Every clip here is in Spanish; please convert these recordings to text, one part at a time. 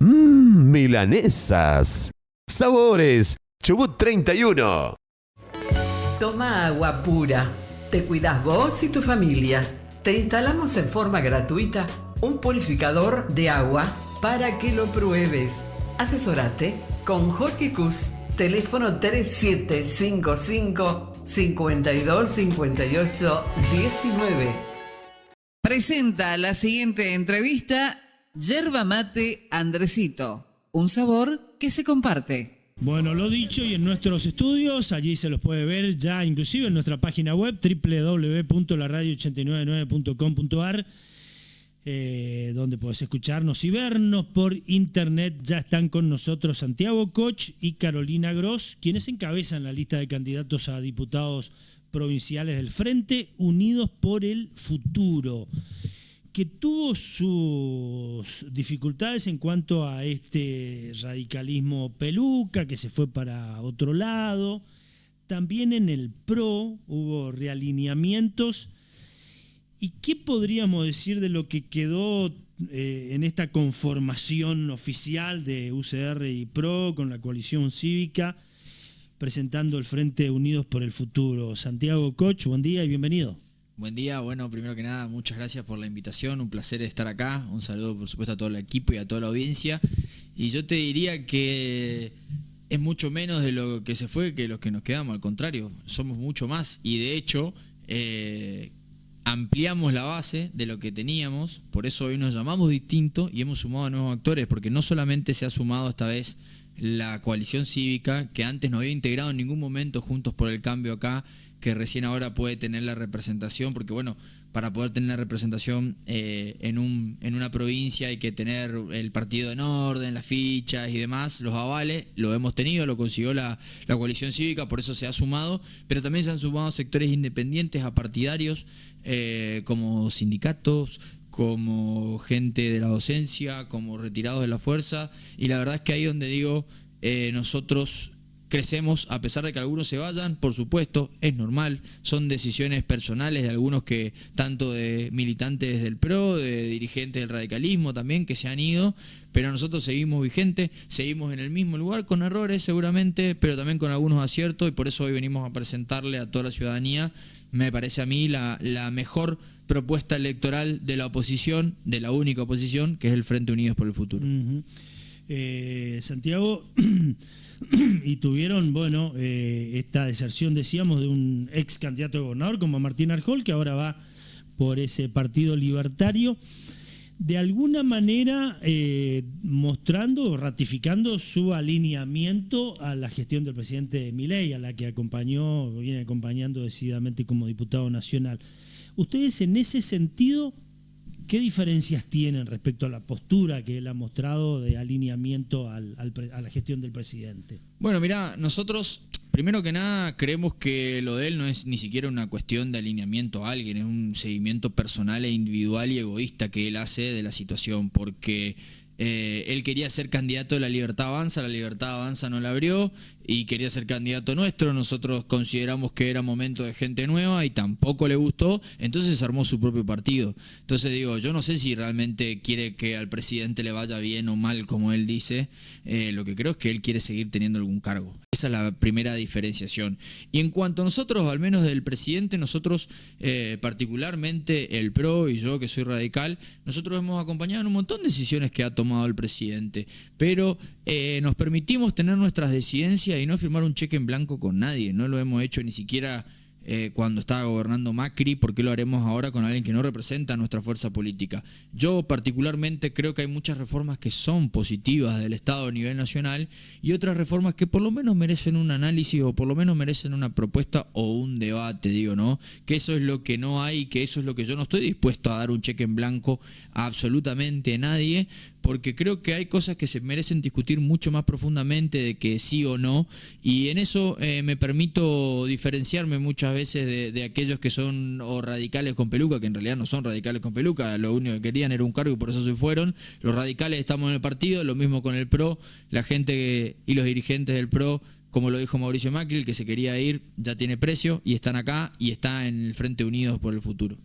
Milanesas. Sabores. Chubut 31. Toma agua pura. Te cuidas vos y tu familia. Te instalamos en forma gratuita un purificador de agua para que lo pruebes. Asesorate con Jorge Cus. Teléfono 3755 52 58 19. Presenta la siguiente entrevista Yerba Mate Andresito, un sabor que se comparte. Bueno, lo dicho, y en nuestros estudios, allí se los puede ver ya inclusive en nuestra página web www.laradio899.com.ar, donde podés escucharnos y vernos por internet. Ya están con nosotros Santiago Koch y Carolina Gross, quienes encabezan la lista de candidatos a diputados provinciales del Frente Unidos por el Futuro, que tuvo sus dificultades en cuanto a este radicalismo peluca que se fue para otro lado. También en el PRO hubo realineamientos. ¿Y qué podríamos decir de lo que quedó en esta conformación oficial de UCR y PRO con la coalición cívica, presentando el Frente Unidos por el Futuro? Santiago Koch, buen día y bienvenido. Buen día, bueno, primero que nada, muchas gracias por la invitación, un placer estar acá, un saludo por supuesto a todo el equipo y a toda la audiencia, y yo te diría que es mucho menos de lo que se fue que los que nos quedamos, al contrario, somos mucho más, y de hecho ampliamos la base de lo que teníamos, por eso hoy nos llamamos distinto y hemos sumado a nuevos actores, porque no solamente se ha sumado esta vez la coalición cívica, que antes no había integrado en ningún momento Juntos por el Cambio acá, que recién ahora puede tener la representación, porque bueno, para poder tener la representación en una provincia hay que tener el partido en orden, las fichas y demás, los avales, lo hemos tenido, lo consiguió la coalición cívica, por eso se ha sumado, pero también se han sumado sectores independientes a partidarios, como sindicatos, como gente de la docencia, como retirados de la fuerza, y la verdad es que ahí donde digo, nosotros crecemos a pesar de que algunos se vayan, por supuesto, es normal, son decisiones personales de algunos, que tanto de militantes del PRO, de dirigentes del radicalismo también, que se han ido, pero nosotros seguimos vigentes, seguimos en el mismo lugar, con errores seguramente, pero también con algunos aciertos, y por eso hoy venimos a presentarle a toda la ciudadanía, me parece a mí, la mejor propuesta electoral de la oposición, de la única oposición, que es el Frente Unidos por el Futuro. Santiago, y tuvieron, bueno, esta deserción, decíamos, de un ex candidato a gobernador como Martín Arjol, que ahora va por ese partido libertario, de alguna manera mostrando o ratificando su alineamiento a la gestión del presidente Milei, a la que viene acompañando decididamente como diputado nacional. Ustedes, en ese sentido, ¿qué diferencias tienen respecto a la postura que él ha mostrado de alineamiento a la gestión del presidente? Bueno, mirá, nosotros, primero que nada, creemos que lo de él no es ni siquiera una cuestión de alineamiento a alguien, es un seguimiento personal e individual y egoísta que él hace de la situación, porque él quería ser candidato de la Libertad Avanza no la abrió, y quería ser candidato nuestro, nosotros consideramos que era momento de gente nueva y tampoco le gustó, entonces armó su propio partido. Entonces digo, yo no sé si realmente quiere que al presidente le vaya bien o mal, como él dice, lo que creo es que él quiere seguir teniendo algún cargo. Esa es la primera diferenciación. Y en cuanto a nosotros, al menos del presidente, nosotros particularmente el PRO y yo que soy radical, nosotros hemos acompañado en un montón de decisiones que ha tomado el presidente, pero nos permitimos tener nuestras disidencias y no firmar un cheque en blanco con nadie. No lo hemos hecho ni siquiera cuando estaba gobernando Macri. ¿Por qué lo haremos ahora con alguien que no representa a nuestra fuerza política? Yo particularmente creo que hay muchas reformas que son positivas del Estado a nivel nacional y otras reformas que por lo menos merecen un análisis o por lo menos merecen una propuesta o un debate, digo, ¿no? Que eso es lo que no hay, que eso es lo que yo no estoy dispuesto a dar un cheque en blanco a absolutamente nadie, porque creo que hay cosas que se merecen discutir mucho más profundamente de que sí o no, y en eso me permito diferenciarme muchas veces de aquellos que son o radicales con peluca, que en realidad no son radicales con peluca, lo único que querían era un cargo y por eso se fueron. Los radicales estamos en el partido, lo mismo con el PRO, la gente y los dirigentes del PRO, como lo dijo Mauricio Macri, el que se quería ir ya tiene precio y están acá y está en el Frente Unidos por el Futuro.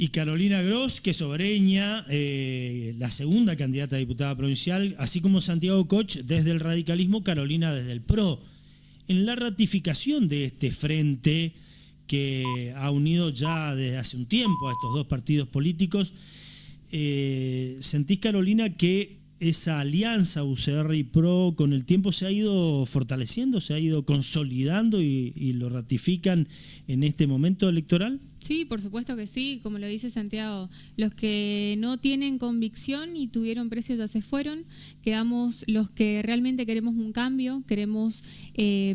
Y Carolina Gross, que es obreña, la segunda candidata a diputada provincial, así como Santiago Koch desde el radicalismo, Carolina desde el PRO. En la ratificación de este frente que ha unido ya desde hace un tiempo a estos dos partidos políticos, ¿sentís, Carolina, que esa alianza UCR y PRO con el tiempo se ha ido fortaleciendo, se ha ido consolidando y lo ratifican en este momento electoral? Sí, por supuesto que sí, como lo dice Santiago, los que no tienen convicción y tuvieron precios ya se fueron, quedamos los que realmente queremos un cambio, queremos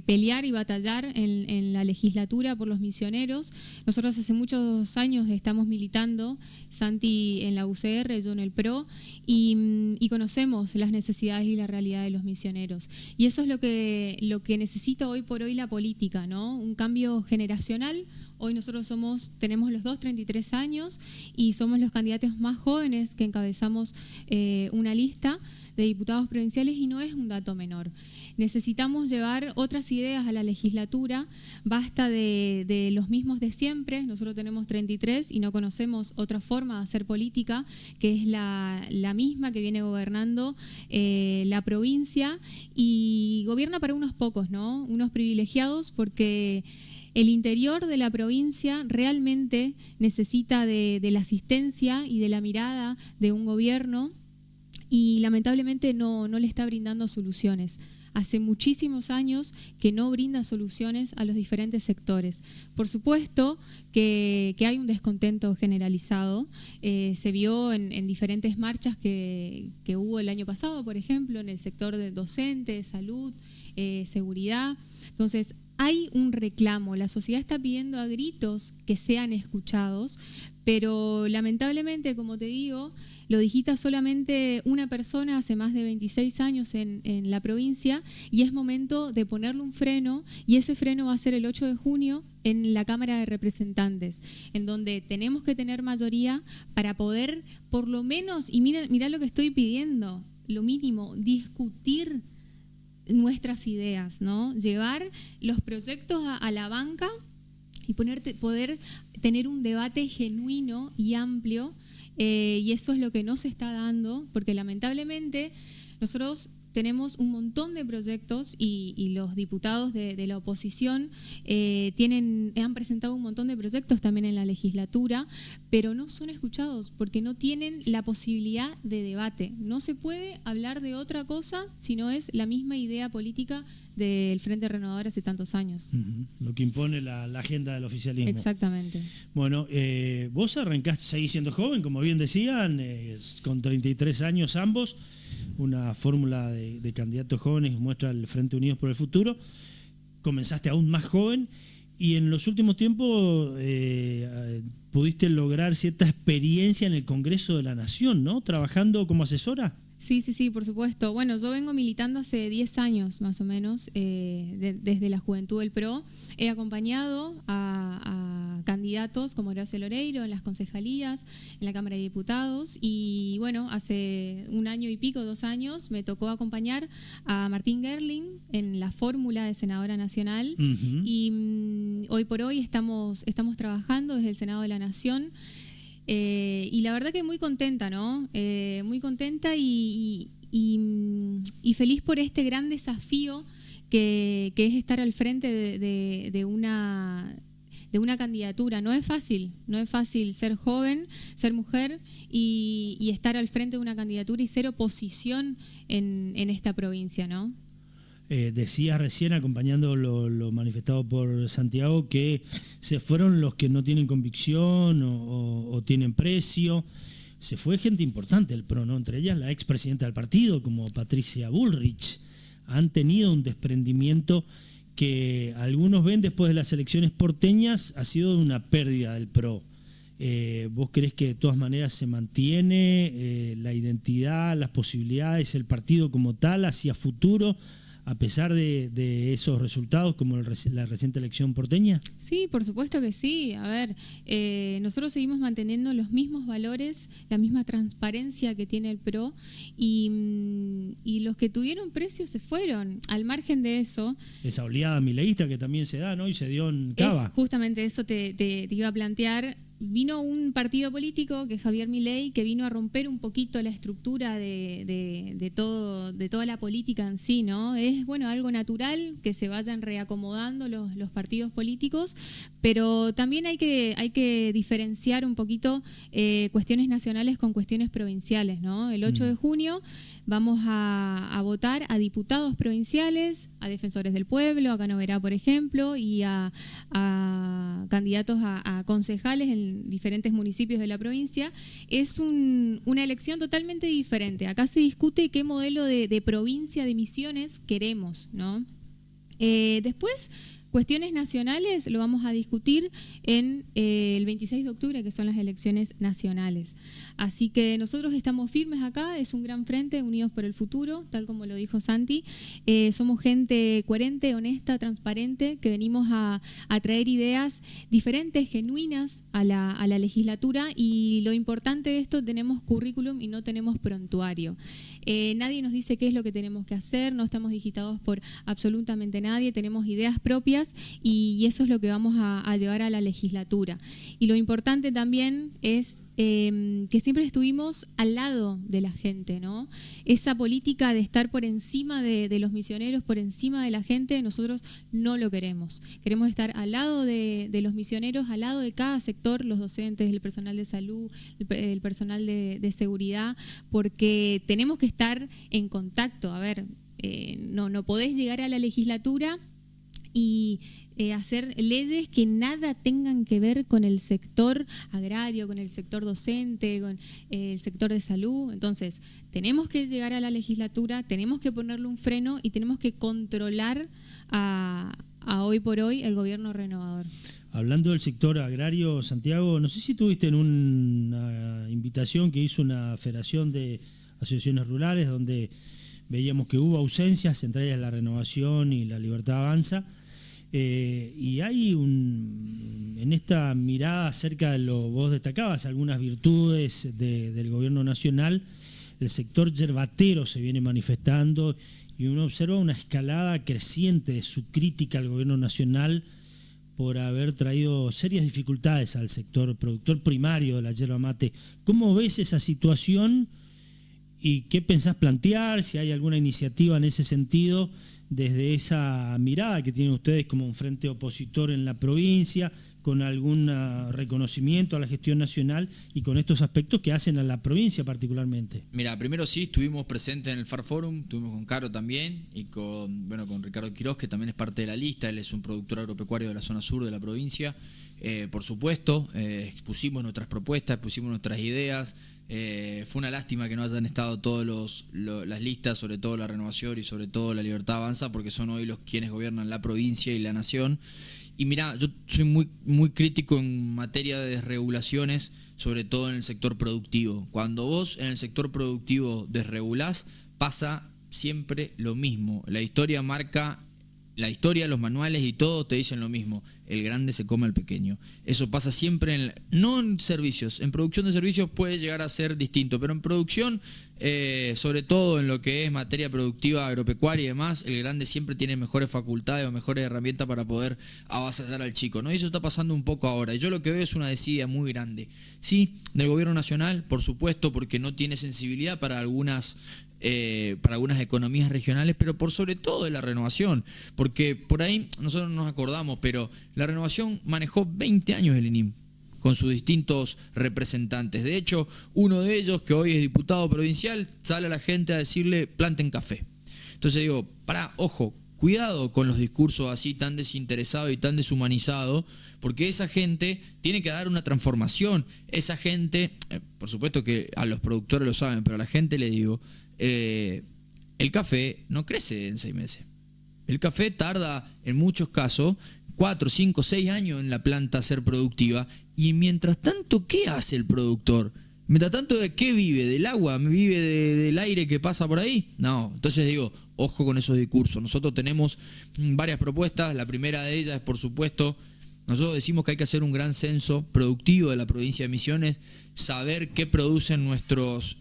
pelear y batallar en la legislatura por los misioneros. Nosotros hace muchos años estamos militando, Santi en la UCR, yo en el PRO, y conocemos las necesidades y la realidad de los misioneros. Y eso es lo que necesita hoy por hoy la política, ¿no? Un cambio generacional. Hoy nosotros tenemos los dos 33 años y somos los candidatos más jóvenes que encabezamos una lista de diputados provinciales y no es un dato menor. Necesitamos llevar otras ideas a la legislatura, basta de los mismos de siempre, nosotros tenemos 33 y no conocemos otra forma de hacer política, que es la misma que viene gobernando la provincia y gobierna para unos pocos, ¿no? Unos privilegiados porque el interior de la provincia realmente necesita de la asistencia y de la mirada de un gobierno y lamentablemente no le está brindando soluciones. Hace muchísimos años que no brinda soluciones a los diferentes sectores. Por supuesto que hay un descontento generalizado. Se vio en diferentes marchas que hubo el año pasado, por ejemplo, en el sector de docentes, salud, seguridad. Entonces, hay un reclamo, la sociedad está pidiendo a gritos que sean escuchados, pero lamentablemente, como te digo, lo digita solamente una persona hace más de 26 años en la provincia y es momento de ponerle un freno y ese freno va a ser el 8 de junio en la Cámara de Representantes, en donde tenemos que tener mayoría para poder, por lo menos, y mira lo que estoy pidiendo, lo mínimo, discutir nuestras ideas, ¿no? Llevar los proyectos a la banca y poder tener un debate genuino y amplio, y eso es lo que no se está dando, porque lamentablemente nosotros tenemos un montón de proyectos y los diputados de la oposición han presentado un montón de proyectos también en la legislatura, pero no son escuchados porque no tienen la posibilidad de debate. No se puede hablar de otra cosa si no es la misma idea política del Frente Renovador hace tantos años. Lo que impone la agenda del oficialismo. Exactamente. Bueno, vos arrancaste, seguís siendo joven, como bien decían, con 33 años ambos. Una fórmula de candidatos jóvenes que muestra el Frente Unidos por el Futuro. Comenzaste aún más joven y en los últimos tiempos pudiste lograr cierta experiencia en el Congreso de la Nación, ¿no? Trabajando como asesora. Sí, por supuesto. Bueno, yo vengo militando hace 10 años más o menos, desde la juventud del PRO. He acompañado a candidatos como Horacio Loreiro en las concejalías, en la Cámara de Diputados y bueno, hace un año y pico, 2 años, me tocó acompañar a Martín Gerling en la fórmula de senadora nacional y hoy por hoy estamos trabajando desde el Senado de la Nación. Y la verdad que muy contenta, ¿no? Muy contenta y feliz por este gran desafío que es estar al frente de una candidatura. No es fácil ser joven, ser mujer y estar al frente de una candidatura y ser oposición en esta provincia, ¿no? Decías recién, acompañando lo manifestado por Santiago, que se fueron los que no tienen convicción o tienen precio. Se fue gente importante del PRO, ¿no? Entre ellas la expresidenta del partido, como Patricia Bullrich. Han tenido un desprendimiento que algunos ven después de las elecciones porteñas ha sido una pérdida del PRO. ¿Vos creés que de todas maneras se mantiene la identidad, las posibilidades, el partido como tal hacia futuro, a pesar de esos resultados como la reciente elección porteña? Sí, por supuesto que sí. A ver, nosotros seguimos manteniendo los mismos valores, la misma transparencia que tiene el PRO y los que tuvieron precios se fueron. Al margen de eso... Esa oleada mileísta que también se da, ¿no? Y se dio en Cava. Justamente eso te iba a plantear. vino un partido político, que es Javier Milei, que vino a romper un poquito la estructura de toda la política en sí, ¿no? Es, bueno, algo natural que se vayan reacomodando los partidos políticos, pero también hay que diferenciar un poquito cuestiones nacionales con cuestiones provinciales, ¿no? El 8 de junio vamos a votar a diputados provinciales, a defensores del pueblo, a Canoverá, por ejemplo, y a candidatos a concejales en diferentes municipios de la provincia. Es una elección totalmente diferente. Acá se discute qué modelo de provincia de Misiones queremos, ¿no? Después, cuestiones nacionales lo vamos a discutir en el 26 de octubre, que son las elecciones nacionales. Así que nosotros estamos firmes acá, es un gran frente, Unidos por el Futuro, tal como lo dijo Santi. Somos gente coherente, honesta, transparente, que venimos a traer ideas diferentes, genuinas a la legislatura, y lo importante de esto, tenemos currículum y no tenemos prontuario. Nadie nos dice qué es lo que tenemos que hacer, no estamos digitados por absolutamente nadie, tenemos ideas propias y eso es lo que vamos a llevar a la legislatura. Y lo importante también es que siempre estuvimos al lado de la gente, ¿no? Esa política de estar por encima de los misioneros, por encima de la gente, nosotros no lo queremos. Queremos estar al lado de los misioneros, al lado de cada sector, los docentes, el personal de salud, el personal de seguridad, porque tenemos que estar en contacto. A ver, no podés llegar a la legislatura y hacer leyes que nada tengan que ver con el sector agrario, con el sector docente, con el sector de salud. Entonces, tenemos que llegar a la legislatura, tenemos que ponerle un freno y tenemos que controlar a hoy por hoy el gobierno renovador. Hablando del sector agrario, Santiago, no sé si tuviste en una invitación que hizo una federación de asociaciones rurales donde veíamos que hubo ausencias entre ellas la Renovación y la Libertad Avanza. Y hay en esta mirada acerca de vos destacabas algunas virtudes del gobierno nacional, el sector yerbatero se viene manifestando y uno observa una escalada creciente de su crítica al gobierno nacional por haber traído serias dificultades al sector productor primario de la yerba mate. ¿Cómo ves esa situación y qué pensás plantear? Si hay alguna iniciativa en ese sentido, desde esa mirada que tienen ustedes como un frente opositor en la provincia, con algún reconocimiento a la gestión nacional y con estos aspectos que hacen a la provincia particularmente. Mira, primero sí, estuvimos presentes en el Far Forum, estuvimos con Caro también y con Ricardo Quiroz, que también es parte de la lista. Él es un productor agropecuario de la zona sur de la provincia. Por supuesto, expusimos nuestras propuestas, expusimos nuestras ideas. Fue una lástima que no hayan estado todas las listas, sobre todo la Renovación y sobre todo la Libertad Avanza, porque son hoy los quienes gobiernan la provincia y la nación. Y mirá, yo soy muy, muy crítico en materia de desregulaciones, sobre todo en el sector productivo. Cuando vos en el sector productivo desregulás, pasa siempre lo mismo. La historia, los manuales y todo te dicen lo mismo. El grande se come al pequeño. Eso pasa siempre, no en servicios. En producción de servicios puede llegar a ser distinto, pero en producción, sobre todo en lo que es materia productiva agropecuaria y demás, el grande siempre tiene mejores facultades o mejores herramientas para poder avasallar al chico, ¿no? Y eso está pasando un poco ahora. Y yo lo que veo es una desidia muy grande. Sí, del gobierno nacional, por supuesto, porque no tiene sensibilidad para algunas economías regionales, pero por sobre todo de la Renovación, porque por ahí nosotros no nos acordamos, pero la Renovación manejó 20 años el INIM con sus distintos representantes. De hecho, uno de ellos, que hoy es diputado provincial, sale a la gente a decirle planten café. Entonces digo, ojo, cuidado con los discursos así tan desinteresados y tan deshumanizados, porque esa gente tiene que dar una transformación. Esa gente, por supuesto que a los productores lo saben, pero a la gente le digo, el café no crece en 6 meses. El café tarda en muchos casos 4, 5, 6 años en la planta ser productiva. Y mientras tanto, ¿qué hace el productor? Mientras tanto, ¿de qué vive? ¿Del agua? ¿Vive del aire que pasa por ahí? No, entonces digo, ojo con esos discursos. Nosotros tenemos varias propuestas. La primera de ellas es, por supuesto, nosotros decimos que hay que hacer un gran censo productivo de la provincia de Misiones, saber qué producen nuestros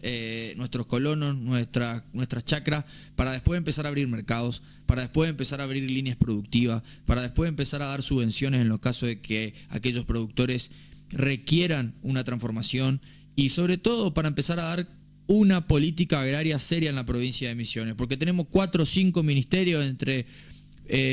colonos, nuestras chacras, para después empezar a abrir mercados, para después empezar a abrir líneas productivas, para después empezar a dar subvenciones en los casos de que aquellos productores requieran una transformación y sobre todo para empezar a dar una política agraria seria en la provincia de Misiones, porque tenemos 4 o 5 ministerios entre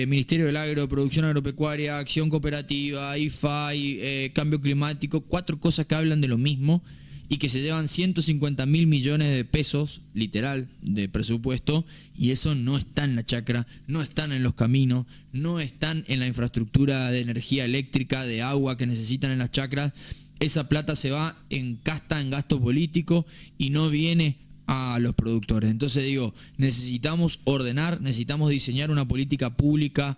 Ministerio del Agro, Producción Agropecuaria, Acción Cooperativa, IFAI, Cambio Climático, 4 cosas que hablan de lo mismo y que se llevan 150.000 millones de pesos, literal, de presupuesto, y eso no está en la chacra, no están en los caminos, no están en la infraestructura de energía eléctrica, de agua que necesitan en las chacras. Esa plata se va en casta, en gasto político y no viene a los productores. Entonces digo, necesitamos ordenar, necesitamos diseñar una política pública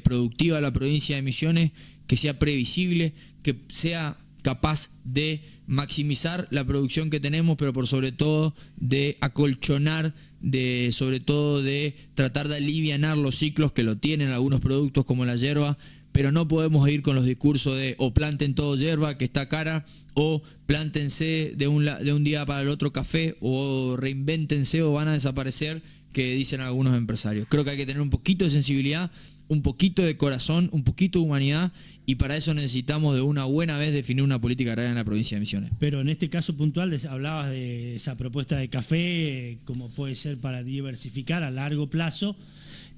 productiva de la provincia de Misiones que sea previsible, que sea capaz de maximizar la producción que tenemos, pero por sobre todo de acolchonar, sobre todo de tratar de alivianar los ciclos que lo tienen algunos productos como la yerba, pero no podemos ir con los discursos de o planten todo yerba que está cara, o plántense de un día para el otro café, o reinvéntense o van a desaparecer, que dicen algunos empresarios. Creo que hay que tener un poquito de sensibilidad, un poquito de corazón, un poquito de humanidad, y para eso necesitamos de una buena vez definir una política agraria en la provincia de Misiones. Pero en este caso puntual hablabas de esa propuesta de café, como puede ser para diversificar a largo plazo.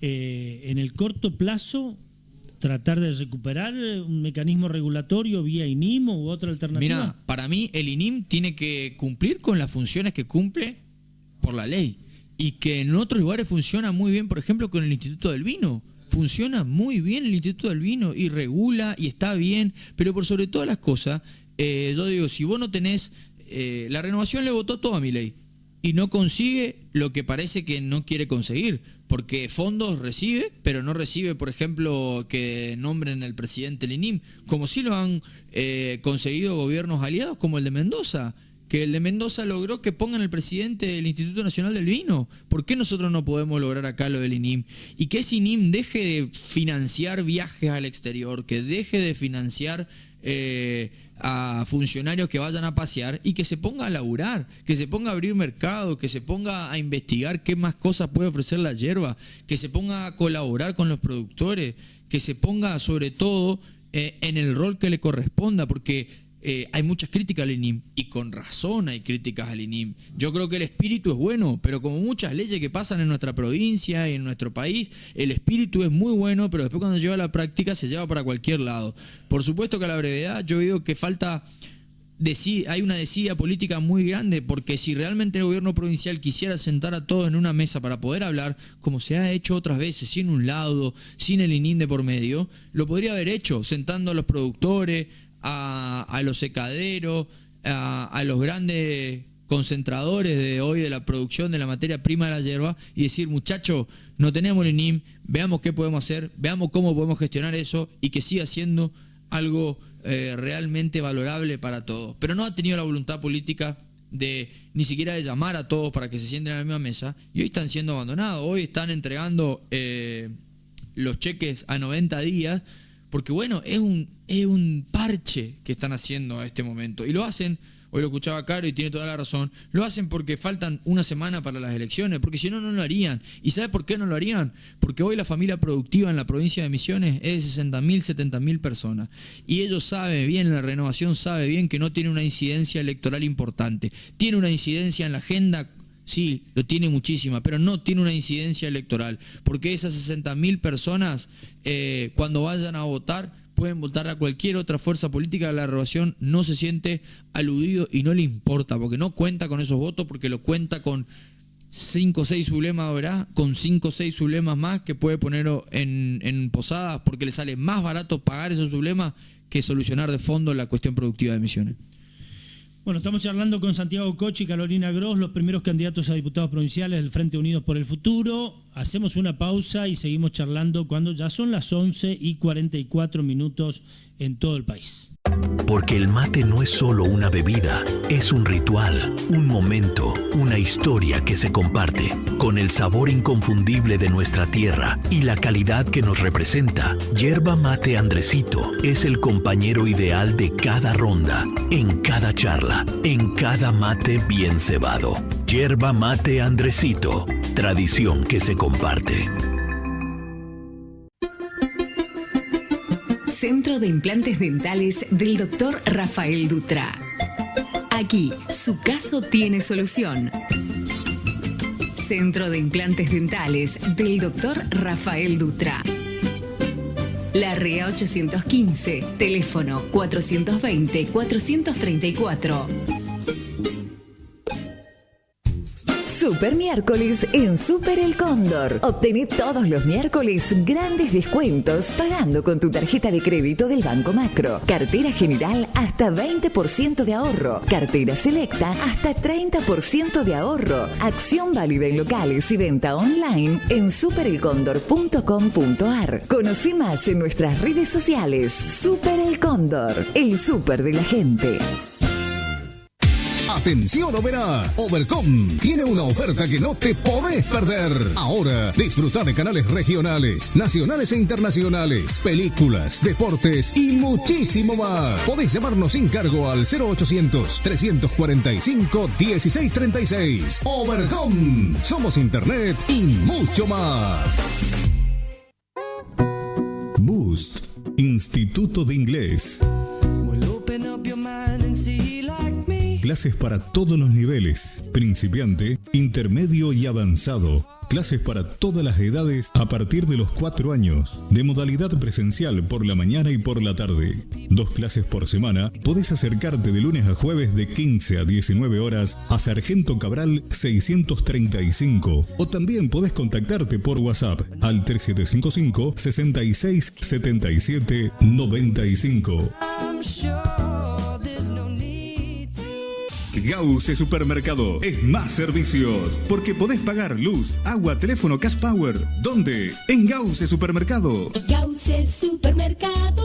En el corto plazo, tratar de recuperar un mecanismo regulatorio vía INIM u otra alternativa. Mira, para mí el INIM tiene que cumplir con las funciones que cumple por la ley, y que en otros lugares funciona muy bien, por ejemplo con el Instituto del Vino. Funciona muy bien el Instituto del Vino y regula y está bien, pero por sobre todas las cosas, yo digo, si vos no tenés, la Renovación le votó todo a Milei y no consigue lo que parece que no quiere conseguir, porque fondos recibe, pero no recibe, por ejemplo, que nombren al presidente del INIM, como sí lo han conseguido gobiernos aliados como el de Mendoza, que el de Mendoza logró que pongan el presidente del Instituto Nacional del Vino. ¿Por qué nosotros no podemos lograr acá lo del INIM? Y que ese INIM deje de financiar viajes al exterior, que deje de financiar a funcionarios que vayan a pasear y que se ponga a laburar, que se ponga a abrir mercado, que se ponga a investigar qué más cosas puede ofrecer la yerba, que se ponga a colaborar con los productores, que se ponga sobre todo en el rol que le corresponda, porque hay muchas críticas al INIM, y con razón hay críticas al INIM. Yo creo que el espíritu es bueno, pero como muchas leyes que pasan en nuestra provincia y en nuestro país, el espíritu es muy bueno, pero después cuando lleva a la práctica se lleva para cualquier lado. Por supuesto que a la brevedad yo digo que hay una desidia política muy grande, porque si realmente el gobierno provincial quisiera sentar a todos en una mesa para poder hablar, como se ha hecho otras veces, sin un laudo, sin el INIM de por medio, lo podría haber hecho, sentando a los productores, a los secaderos, a los grandes concentradores de hoy de la producción de la materia prima de la yerba, y decir, muchachos, no tenemos el INIM, veamos qué podemos hacer, veamos cómo podemos gestionar eso y que siga siendo algo realmente valorable para todos. Pero no ha tenido la voluntad política de ni siquiera de llamar a todos para que se sienten en la misma mesa, y hoy están siendo abandonados. Hoy están entregando los cheques a 90 días, porque bueno, es un parche que están haciendo a este momento. Y lo hacen, hoy lo escuchaba Caro y tiene toda la razón, lo hacen porque faltan una semana para las elecciones, porque si no, no lo harían. ¿Y sabe por qué no lo harían? Porque hoy la familia productiva en la provincia de Misiones es de 60.000, 70.000 personas. Y ellos saben bien, la Renovación sabe bien que no tiene una incidencia electoral importante. Tiene una incidencia en la agenda. Sí, lo tiene muchísima, pero no tiene una incidencia electoral, porque esas 60.000 personas, cuando vayan a votar, pueden votar a cualquier otra fuerza política. La Renovación no se siente aludido y no le importa, porque no cuenta con esos votos, porque lo cuenta con 5 o 6 sublemas, ¿verdad? Con 5 o 6 sublemas más que puede poner en Posadas, porque le sale más barato pagar esos sublemas que solucionar de fondo la cuestión productiva de Misiones. Bueno, estamos charlando con Santiago Koch y Carolina Gross, los primeros candidatos a diputados provinciales del Frente Unidos por el Futuro. Hacemos una pausa y seguimos charlando cuando ya son las 11:44 en todo el país. Porque el mate no es solo una bebida, es un ritual, un momento, una historia que se comparte. Con el sabor inconfundible de nuestra tierra y la calidad que nos representa, Yerba Mate Andresito es el compañero ideal de cada ronda, en cada charla, en cada mate bien cebado. Yerba Mate Andresito, tradición que se comparte. Centro Centro de Implantes Dentales del Dr. Rafael Dutra. Aquí, su caso tiene solución. Centro de Implantes Dentales del Dr. Rafael Dutra. Larrea 815, teléfono 420-434. Super miércoles en Super El Cóndor. Obtené todos los miércoles grandes descuentos pagando con tu tarjeta de crédito del Banco Macro. Cartera general hasta 20% de ahorro. Cartera selecta hasta 30% de ahorro. Acción válida en locales y venta online en superelcóndor.com.ar. Conocí más en nuestras redes sociales. Super El Cóndor, el súper de la gente. Atención Oberá, Overcom tiene una oferta que no te podés perder. Ahora disfruta de canales regionales, nacionales e internacionales, películas, deportes y muchísimo más. Podés llamarnos sin cargo al 0800-345-1636. Overcom, somos internet y mucho más. Boost, Instituto de Inglés. Clases para todos los niveles, principiante, intermedio y avanzado. Clases para todas las edades a partir de los 4 años, de modalidad presencial por la mañana y por la tarde. 2 clases por semana, podés acercarte de lunes a jueves de 15 a 19 horas a Sargento Cabral 635 o también podés contactarte por WhatsApp al 3755 66 77 95. Gause Supermercado es más servicios, porque podés pagar luz, agua, teléfono, cash power. ¿Dónde? En Gause Supermercado. Gause Supermercado,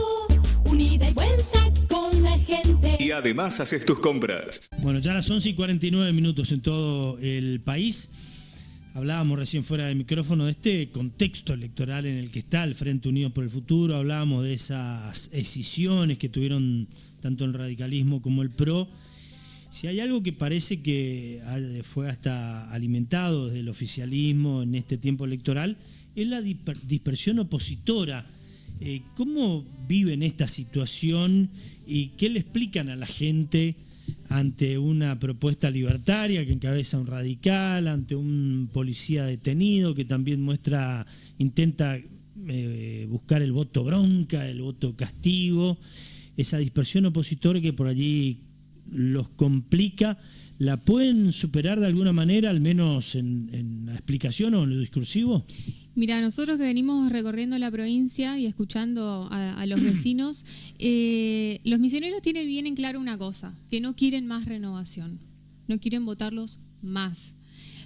unida y vuelta con la gente. Y además haces tus compras. Bueno, ya a las 11:49 en todo el país. Hablábamos recién fuera de micrófono de este contexto electoral en el que está el Frente Unidos por el Futuro. Hablábamos de esas escisiones que tuvieron tanto el radicalismo como el PRO. Si hay algo que parece que fue hasta alimentado desde el oficialismo en este tiempo electoral, es la dispersión opositora. ¿Cómo viven esta situación y qué le explican a la gente ante una propuesta libertaria que encabeza un radical, ante un policía detenido que también intenta buscar el voto bronca, el voto castigo, esa dispersión opositora que por allí los complica? ¿La pueden superar de alguna manera, al menos en la explicación o en lo discursivo? Mira, nosotros que venimos recorriendo la provincia y escuchando a los vecinos, los misioneros tienen bien en claro una cosa, que no quieren más renovación, no quieren votarlos más.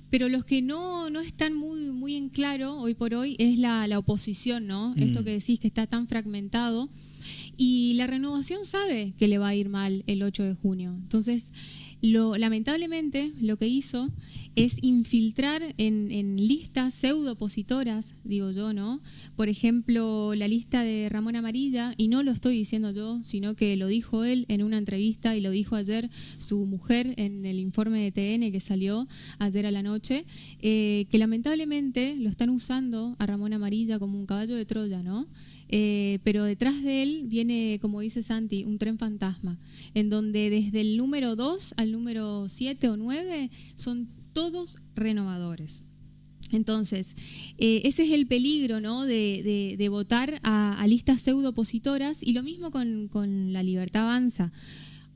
Pero los que no están muy en claro hoy por hoy es la oposición, ¿no? Esto que decís que está tan fragmentado. Y la renovación sabe que le va a ir mal el 8 de junio. Entonces, lamentablemente, lo que hizo es infiltrar en listas pseudo-opositoras, digo yo, ¿no? Por ejemplo, la lista de Ramón Amarilla, y no lo estoy diciendo yo, sino que lo dijo él en una entrevista y lo dijo ayer su mujer en el informe de TN que salió ayer a la noche, que lamentablemente lo están usando a Ramón Amarilla como un caballo de Troya, ¿no? Pero detrás de él viene, como dice Santi, un tren fantasma, en donde desde el número 2 al número 7 o 9 son todos renovadores. Entonces, ese es el peligro, ¿no? de votar a listas pseudo opositoras, y lo mismo con la Libertad Avanza.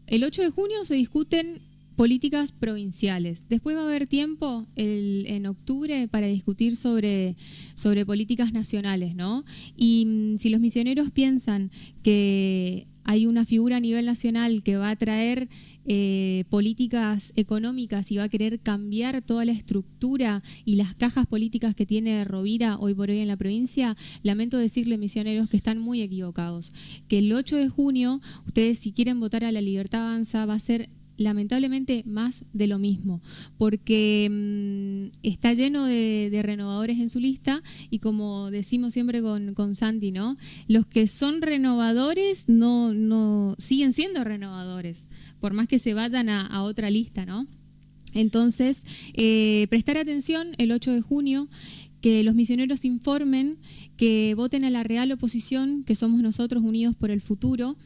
El 8 de junio se discuten políticas provinciales. Después va a haber tiempo en octubre para discutir sobre políticas nacionales, ¿no? Y si los misioneros piensan que hay una figura a nivel nacional que va a traer políticas económicas y va a querer cambiar toda la estructura y las cajas políticas que tiene Rovira hoy por hoy en la provincia, lamento decirle, misioneros, que están muy equivocados. Que el 8 de junio, ustedes si quieren votar a la Libertad Avanza, va a ser lamentablemente más de lo mismo, porque está lleno de renovadores en su lista, y como decimos siempre con Santi, ¿no? Los que son renovadores no siguen siendo renovadores, por más que se vayan a otra lista, ¿no? Entonces, prestar atención el 8 de junio, que los misioneros informen, que voten a la real oposición, que somos nosotros, Unidos por el Futuro,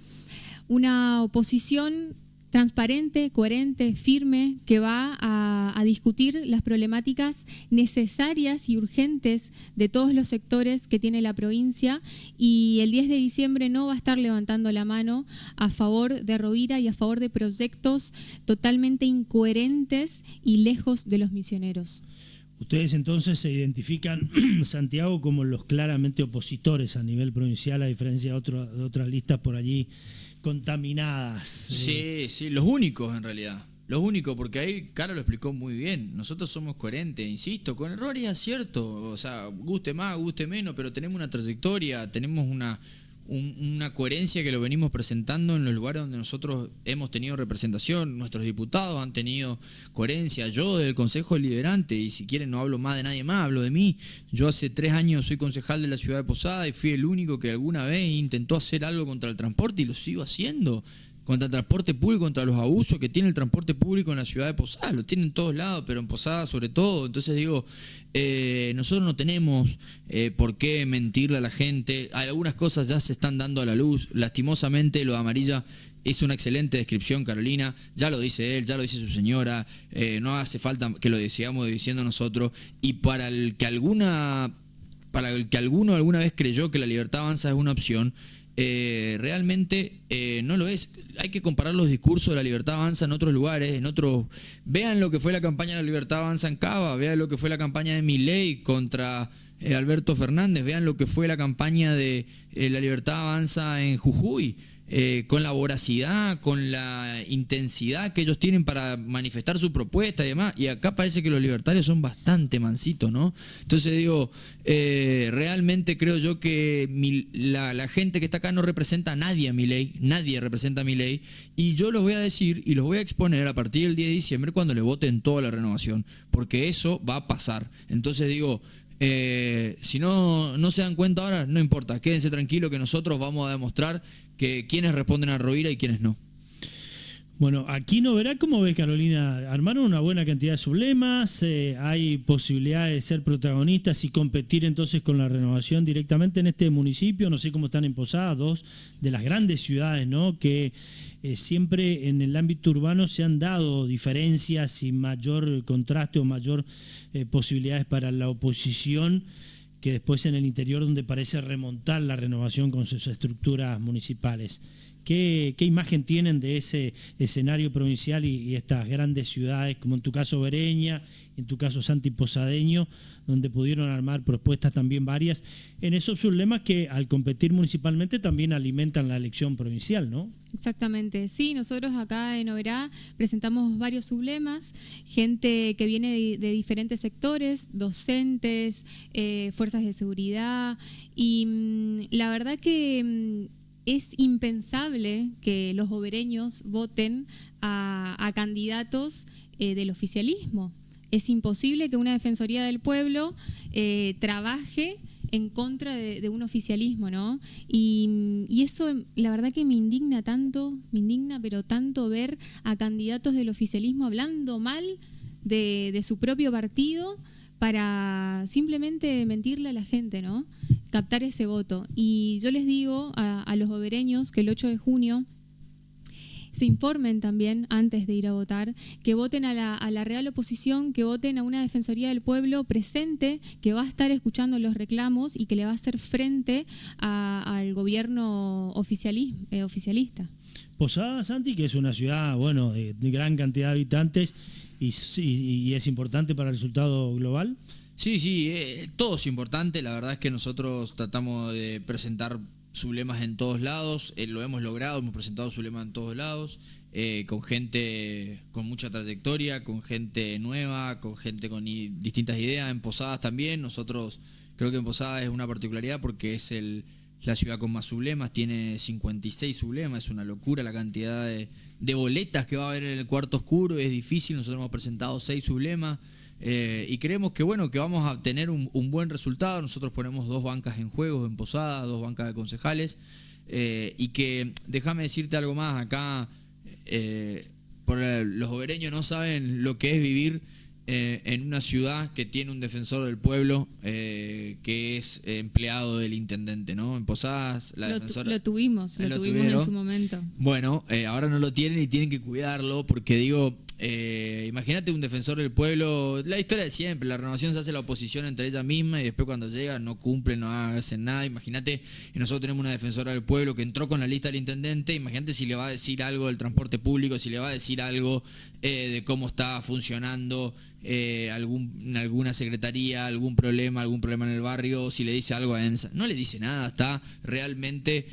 una oposición transparente, coherente, firme, que va a discutir las problemáticas necesarias y urgentes de todos los sectores que tiene la provincia, y el 10 de diciembre no va a estar levantando la mano a favor de Rovira y a favor de proyectos totalmente incoherentes y lejos de los misioneros. Ustedes entonces se identifican, Santiago, como los claramente opositores a nivel provincial, a diferencia de otras listas por allí contaminadas. Sí, los únicos en realidad. Los únicos, porque ahí Caro lo explicó muy bien. Nosotros somos coherentes, insisto, con errores y aciertos. O sea, guste más, guste menos, pero tenemos una trayectoria, tenemos una coherencia que lo venimos presentando en los lugares donde nosotros hemos tenido representación. Nuestros diputados han tenido coherencia. Yo del Consejo Deliberante, y si quieren no hablo más de nadie más, hablo de mí. Yo hace 3 años soy concejal de la ciudad de Posada y fui el único que alguna vez intentó hacer algo contra el transporte, y lo sigo haciendo. Contra el transporte público, contra los abusos que tiene el transporte público en la ciudad de Posada. Lo tienen en todos lados, pero en Posada sobre todo. Entonces digo, nosotros no tenemos por qué mentirle a la gente. Algunas cosas ya se están dando a la luz. Lastimosamente, lo de Amarilla es una excelente descripción, Carolina. Ya lo dice él, ya lo dice su señora. No hace falta que lo sigamos diciendo nosotros. Y para el que alguno alguna vez creyó que la Libertad Avanza es una opción, realmente no lo es. Hay que comparar los discursos de la Libertad Avanza en otros lugares, vean lo que fue la campaña de la Libertad Avanza en Cava, vean lo que fue la campaña de Milei contra Alberto Fernández, vean lo que fue la campaña de la Libertad Avanza en Jujuy, con la voracidad, con la intensidad que ellos tienen para manifestar su propuesta y demás. Y acá parece que los libertarios son bastante mansitos, ¿no? Entonces digo, realmente creo yo que la gente que está acá no representa a nadie, a Milei, nadie representa a Milei, y yo los voy a decir y los voy a exponer a partir del 10 de diciembre cuando le voten toda la renovación, porque eso va a pasar. Entonces digo, si no se dan cuenta ahora, no importa, quédense tranquilos que nosotros vamos a demostrar que quienes responden a Rovira y quienes no. Bueno, aquí no verá. ¿Cómo ves, Carolina? Armaron una buena cantidad de sublemas, hay posibilidad de ser protagonistas y competir entonces con la renovación directamente en este municipio. No sé cómo están en Posada, 2 de las grandes ciudades, ¿no? Que siempre en el ámbito urbano se han dado diferencias y mayor contraste o mayor posibilidades para la oposición, que después en el interior donde parece remontar la renovación con sus estructuras municipales. ¿Qué imagen tienen de ese escenario provincial y estas grandes ciudades, como en tu caso Bereña, en tu caso Santi Posadeño, donde pudieron armar propuestas también varias en esos sublemas que al competir municipalmente también alimentan la elección provincial, ¿no? Exactamente, sí, nosotros acá en Oberá presentamos varios sublemas, gente que viene de diferentes sectores, docentes, fuerzas de seguridad, y la verdad que es impensable que los obereños voten a candidatos del oficialismo. Es imposible que una Defensoría del Pueblo trabaje en contra de un oficialismo, ¿no? Y eso la verdad que me indigna pero tanto ver a candidatos del oficialismo hablando mal de su propio partido para simplemente mentirle a la gente, ¿no? Captar ese voto. Y yo les digo a los obereños que el 8 de junio se informen también antes de ir a votar, que voten a la real oposición, que voten a una Defensoría del Pueblo presente, que va a estar escuchando los reclamos y que le va a hacer frente al gobierno oficialista. Posada, Santi, que es una ciudad, bueno, de gran cantidad de habitantes y es importante para el resultado global. Sí, todo es importante. La verdad es que nosotros tratamos de presentar sublemas en todos lados, lo hemos logrado, hemos presentado sublemas en todos lados, con gente con mucha trayectoria, con gente nueva, con gente con distintas ideas. En Posadas también, nosotros creo que en Posadas es una particularidad porque es la ciudad con más sublemas, tiene 56 sublemas, es una locura la cantidad de boletas que va a haber en el cuarto oscuro, es difícil. Nosotros hemos presentado 6 sublemas. Y creemos que que vamos a tener un buen resultado. Nosotros ponemos 2 bancas en juego en Posada, 2 bancas de concejales, y que, déjame decirte algo más acá, los obereños no saben lo que es vivir en una ciudad que tiene un defensor del pueblo que es empleado del intendente, ¿no? En Posadas, la defensora... Lo tuvimos en su momento. Bueno, ahora no lo tienen y tienen que cuidarlo porque digo... imagínate un defensor del pueblo, la historia de siempre, la renovación se hace la oposición entre ella misma y después cuando llega no cumplen, no hacen nada. Imagínate, nosotros tenemos una defensora del pueblo que entró con la lista del intendente, imagínate si le va a decir algo del transporte público, si le va a decir algo de cómo está funcionando alguna secretaría, algún problema en el barrio, si le dice algo a ENSA. No le dice nada, está realmente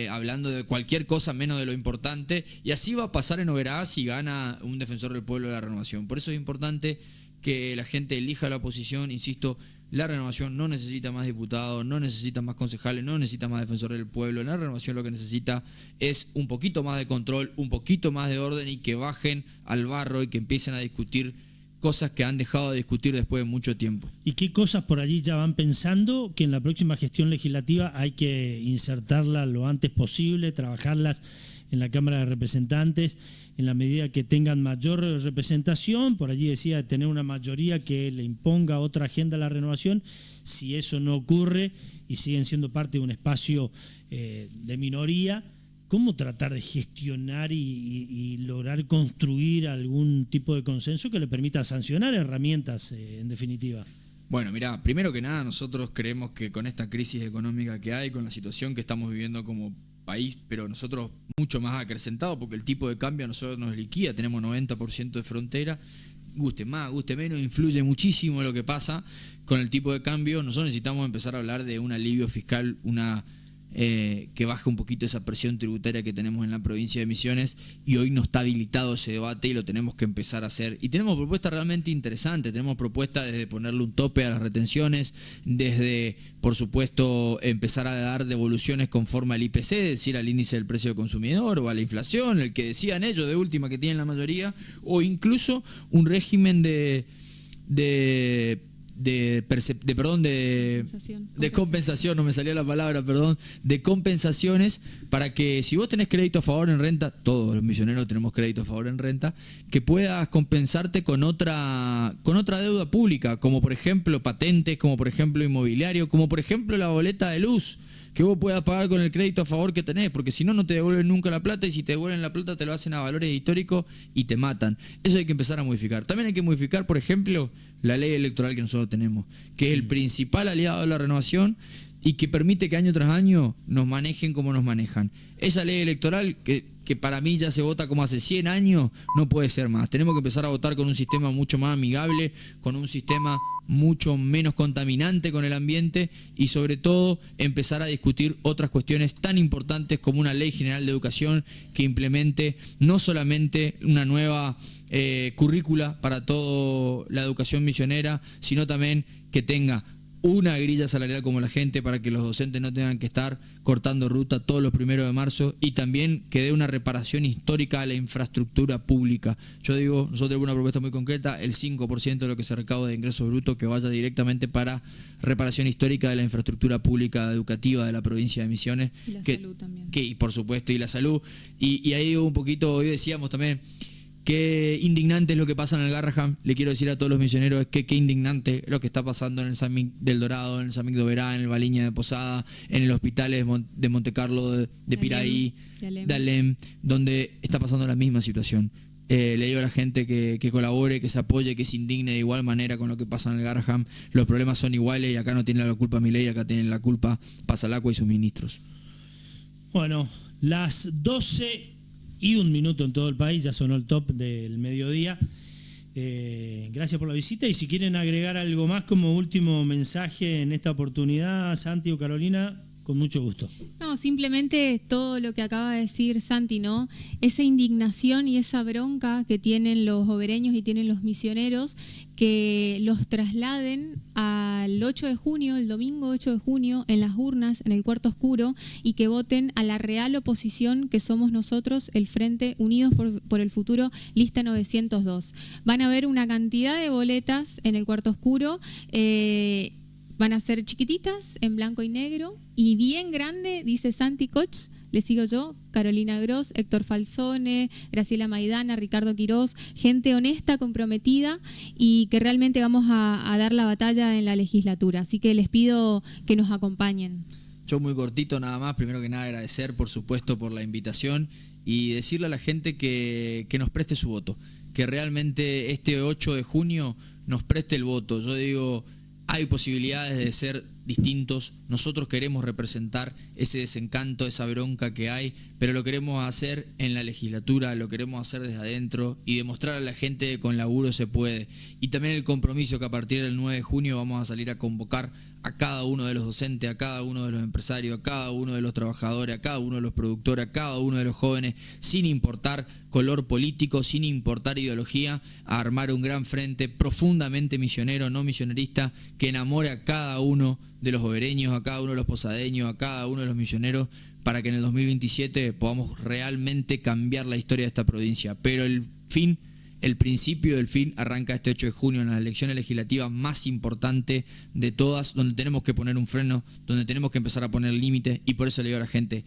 hablando de cualquier cosa menos de lo importante, y así va a pasar en Oberá si gana un defensor del pueblo de la renovación. Por eso es importante que la gente elija la oposición. Insisto, la renovación no necesita más diputados, no necesita más concejales, no necesita más defensores del pueblo. La renovación lo que necesita es un poquito más de control, un poquito más de orden, y que bajen al barro y que empiecen a discutir cosas que han dejado de discutir después de mucho tiempo. ¿Y qué cosas por allí ya van pensando que en la próxima gestión legislativa hay que insertarlas lo antes posible, trabajarlas en la Cámara de Representantes en la medida que tengan mayor representación? Por allí decía tener una mayoría que le imponga otra agenda a la renovación. Si eso no ocurre y siguen siendo parte de un espacio de minoría, ¿cómo tratar de gestionar y lograr construir algún tipo de consenso que le permita sancionar herramientas, en definitiva? Bueno, mirá, primero que nada, nosotros creemos que con esta crisis económica que hay, con la situación que estamos viviendo como país, pero nosotros mucho más acrecentado, porque el tipo de cambio a nosotros nos liquida, tenemos 90% de frontera, guste más, guste menos, influye muchísimo lo que pasa con el tipo de cambio. Nosotros necesitamos empezar a hablar de un alivio fiscal, que baje un poquito esa presión tributaria que tenemos en la provincia de Misiones, y hoy no está habilitado ese debate y lo tenemos que empezar a hacer. Y tenemos propuestas realmente interesantes, tenemos propuestas desde ponerle un tope a las retenciones, desde, por supuesto, empezar a dar devoluciones conforme al IPC, es decir, al índice del precio del consumidor o a la inflación, el que decían ellos de última que tienen la mayoría, o incluso un régimen de compensación, no me salía la palabra, perdón, de compensaciones, para que si vos tenés crédito a favor en renta, todos los misioneros tenemos crédito a favor en renta, que puedas compensarte con otra deuda pública, como por ejemplo patentes, como por ejemplo inmobiliario, como por ejemplo la boleta de luz, que vos puedas pagar con el crédito a favor que tenés, porque si no, no te devuelven nunca la plata, y si te devuelven la plata te lo hacen a valores históricos y te matan. Eso hay que empezar a modificar. También hay que modificar, por ejemplo, la ley electoral que nosotros tenemos, que es el principal aliado de la renovación y que permite que año tras año nos manejen como nos manejan. Esa ley electoral que para mí ya se vota como hace 100 años, no puede ser más. Tenemos que empezar a votar con un sistema mucho más amigable, con un sistema mucho menos contaminante con el ambiente, y sobre todo empezar a discutir otras cuestiones tan importantes como una ley general de educación que implemente no solamente una nueva currícula para toda la educación misionera, sino también que tenga una grilla salarial como la gente, para que los docentes no tengan que estar cortando ruta todos los 1 de marzo, y también que dé una reparación histórica a la infraestructura pública. Yo digo, nosotros tenemos una propuesta muy concreta, el 5% de lo que se recauda de ingresos brutos que vaya directamente para reparación histórica de la infraestructura pública educativa de la provincia de Misiones. Y la salud también. Y por supuesto, y la salud. Y ahí digo un poquito, hoy decíamos también, qué indignante es lo que pasa en el Garraham. Le quiero decir a todos los misioneros que qué indignante lo que está pasando en el Samic del Dorado, en el Samic de Oberá, en el Baliña de Posada, en el hospital de Montecarlo, de Piraí, de Alem, donde está pasando la misma situación. Le digo a la gente que colabore, que se apoye, que se indigne de igual manera con lo que pasa en el Garraham. Los problemas son iguales, y acá no tiene la culpa Milei, acá tienen la culpa Pasalacua y sus ministros. Bueno, las 12:01 en todo el país, ya sonó el top del mediodía. Gracias por la visita, y si quieren agregar algo más como último mensaje en esta oportunidad, Santi o Carolina, con mucho gusto. No, simplemente todo lo que acaba de decir Santi, ¿no? Esa indignación y esa bronca que tienen los obereños y tienen los misioneros, que los trasladen al 8 de junio, el domingo 8 de junio, en las urnas, en el cuarto oscuro, y que voten a la real oposición que somos nosotros, el Frente Unidos por el Futuro, lista 902. Van a haber una cantidad de boletas en el cuarto oscuro, van a ser chiquititas, en blanco y negro, y bien grande, dice Santi Koch, le sigo yo, Carolina Gross, Héctor Falzone, Graciela Maidana, Ricardo Quirós, gente honesta, comprometida y que realmente vamos a dar la batalla en la legislatura. Así que les pido que nos acompañen. Yo muy cortito nada más, primero que nada agradecer por supuesto por la invitación y decirle a la gente que nos preste su voto, que realmente este 8 de junio nos preste el voto. Yo digo, hay posibilidades de ser distintos, nosotros queremos representar ese desencanto, esa bronca que hay, pero lo queremos hacer en la legislatura, lo queremos hacer desde adentro y demostrar a la gente que con laburo se puede. Y también el compromiso que a partir del 9 de junio vamos a salir a convocar a cada uno de los docentes, a cada uno de los empresarios, a cada uno de los trabajadores, a cada uno de los productores, a cada uno de los jóvenes, sin importar color político, sin importar ideología, a armar un gran frente profundamente misionero, no misionerista, que enamore a cada uno de los bovereños, a cada uno de los posadeños, a cada uno de los misioneros, para que en el 2027 podamos realmente cambiar la historia de esta provincia. Pero el principio del fin arranca este 8 de junio en las elecciones legislativas más importantes de todas, donde tenemos que poner un freno, donde tenemos que empezar a poner límites, y por eso le digo a la gente,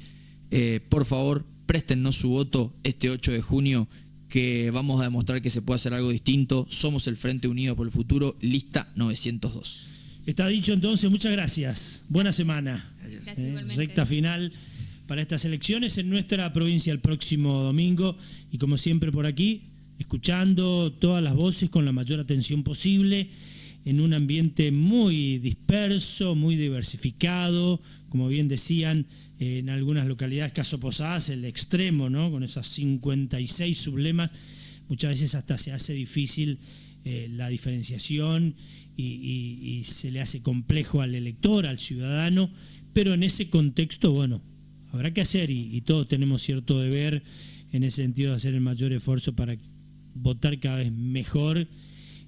por favor, préstennos su voto este 8 de junio, que vamos a demostrar que se puede hacer algo distinto. Somos el Frente Unido por el Futuro, lista 902. Está dicho entonces, muchas gracias. Buena semana. Gracias, igualmente. Recta final para estas elecciones en nuestra provincia el próximo domingo, y como siempre por aquí, escuchando todas las voces con la mayor atención posible, en un ambiente muy disperso, muy diversificado, como bien decían, en algunas localidades, caso Posadas, el extremo, ¿no? Con esas 56 sublemas, muchas veces hasta se hace difícil la diferenciación y se le hace complejo al elector, al ciudadano, pero en ese contexto, bueno, habrá que hacer, y todos tenemos cierto deber en ese sentido de hacer el mayor esfuerzo para votar cada vez mejor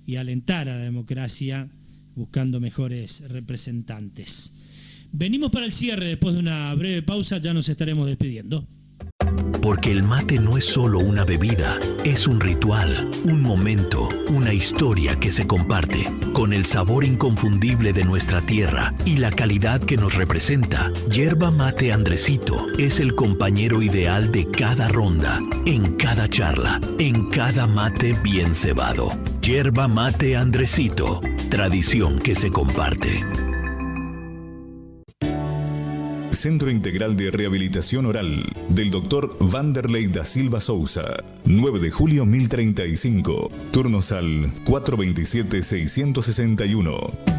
y alentar a la democracia buscando mejores representantes. Venimos para el cierre después de una breve pausa, ya nos estaremos despidiendo. Porque el mate no es solo una bebida, es un ritual, un momento, una historia que se comparte. Con el sabor inconfundible de nuestra tierra y la calidad que nos representa, Yerba Mate Andresito es el compañero ideal de cada ronda, en cada charla, en cada mate bien cebado. Yerba Mate Andresito, tradición que se comparte. Centro Integral de Rehabilitación Oral del Dr. Vanderlei da Silva Souza, 9 de julio 1035, turnos al 427-661.